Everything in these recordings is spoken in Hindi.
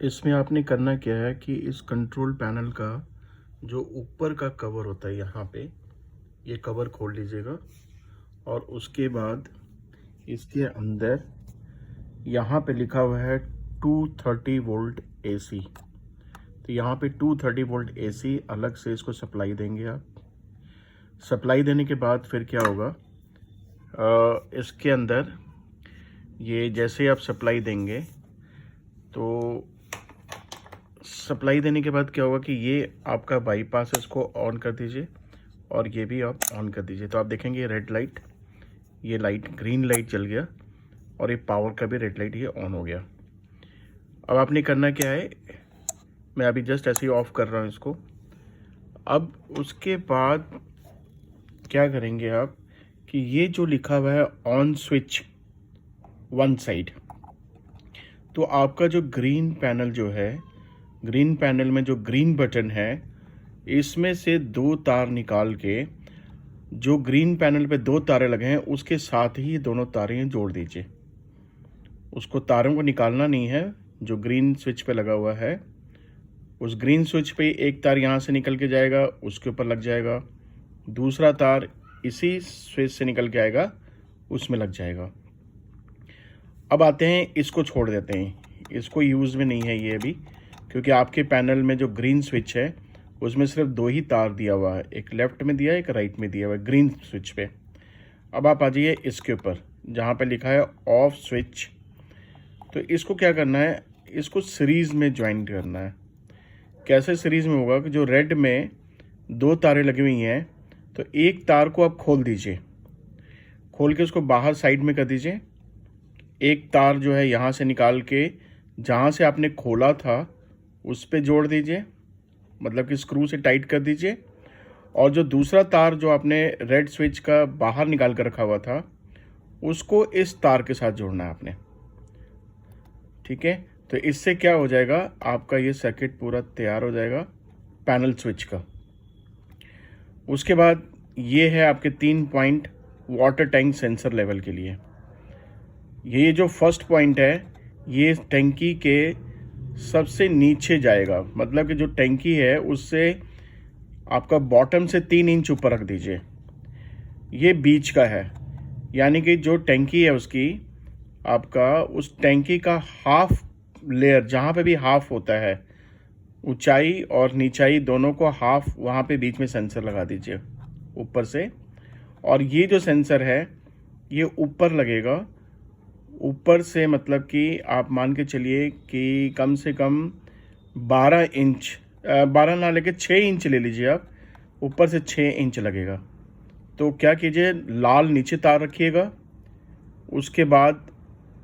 इसमें आपने करना क्या है कि इस कंट्रोल पैनल का जो ऊपर का कवर होता है यहाँ पे, ये कवर खोल लीजिएगा और उसके बाद इसके अंदर यहाँ पे लिखा हुआ है 230 वोल्ट एसी। तो यहाँ पे 230 वोल्ट एसी अलग से इसको सप्लाई देंगे आप। सप्लाई देने के बाद फिर क्या होगा, इसके अंदर ये जैसे आप सप्लाई देंगे तो सप्लाई देने के बाद क्या होगा कि ये आपका बाईपास, इसको ऑन कर दीजिए और ये भी आप ऑन कर दीजिए। तो आप देखेंगे रेड लाइट, ये लाइट ग्रीन लाइट जल गया और ये पावर का भी रेड लाइट ये ऑन हो गया। अब आपने करना क्या है, मैं अभी जस्ट ऐसे ही ऑफ कर रहा हूँ इसको। अब उसके बाद क्या करेंगे आप कि ये जो लिखा हुआ है ऑन स्विच वन साइड, तो आपका जो ग्रीन पैनल जो है, ग्रीन पैनल में जो ग्रीन बटन है, इसमें से 2 तार निकाल के जो ग्रीन पैनल पे 2 तारे लगे हैं उसके साथ ही दोनों तारें जोड़ दीजिए। उसको तारों को निकालना नहीं है, जो ग्रीन स्विच पे लगा हुआ है उस ग्रीन स्विच पे एक तार यहाँ से निकल के जाएगा, उसके ऊपर लग जाएगा, दूसरा तार इसी स्विच से निकल के आएगा, उसमें लग जाएगा। अब आते हैं, इसको छोड़ देते हैं, इसको यूज़ में नहीं है ये अभी, क्योंकि आपके पैनल में जो ग्रीन स्विच है उसमें सिर्फ 2 ही तार दिया हुआ है, एक लेफ्ट में दिया है, एक राइट में दिया हुआ है ग्रीन स्विच पे। अब आप आ जाइए इसके ऊपर जहाँ पे लिखा है ऑफ स्विच। तो इसको क्या करना है, इसको सीरीज़ में ज्वाइन करना है। कैसे सीरीज़ में होगा कि जो रेड में 2 तारें लगी हुई हैं, तो एक तार को आप खोल दीजिए, खोल के उसको बाहर साइड में कर दीजिए। एक तार जो है यहाँ से निकाल के जहाँ से आपने खोला था उस पे जोड़ दीजिए, मतलब कि स्क्रू से टाइट कर दीजिए। और जो दूसरा तार जो आपने रेड स्विच का बाहर निकाल कर रखा हुआ था उसको इस तार के साथ जोड़ना है आपने। ठीक है, तो इससे क्या हो जाएगा, आपका ये सर्किट पूरा तैयार हो जाएगा पैनल स्विच का। उसके बाद ये है आपके 3 point water tank sensor level के लिए। ये जो फर्स्ट पॉइंट है ये टैंकी के सबसे नीचे जाएगा, मतलब कि जो टैंकी है उससे आपका बॉटम से 3 इंच ऊपर रख दीजिए। ये बीच का है, यानी कि जो टैंकी है उसकी, आपका उस टैंकी का हाफ लेयर, जहाँ पे भी हाफ होता है, ऊंचाई और नीचाई दोनों को हाफ, वहाँ पे बीच में सेंसर लगा दीजिए ऊपर से। और ये जो सेंसर है ये ऊपर लगेगा, ऊपर से मतलब कि आप मान के चलिए कि कम से कम 12 इंच, 12 ना लेके 6 इंच ले लीजिए आप, ऊपर से 6 इंच लगेगा। तो क्या कीजिए, लाल नीचे तार रखिएगा, उसके बाद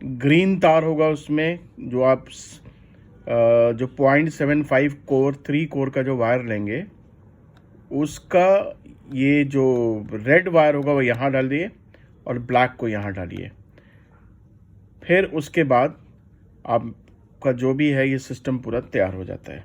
ग्रीन तार होगा उसमें, जो आप जो 0.75 कोर 3 कोर का जो वायर लेंगे उसका ये जो रेड वायर होगा वो यहाँ डाल दिए और ब्लैक को यहाँ डालिए। फिर उसके बाद आपका जो भी है ये सिस्टम पूरा तैयार हो जाता है।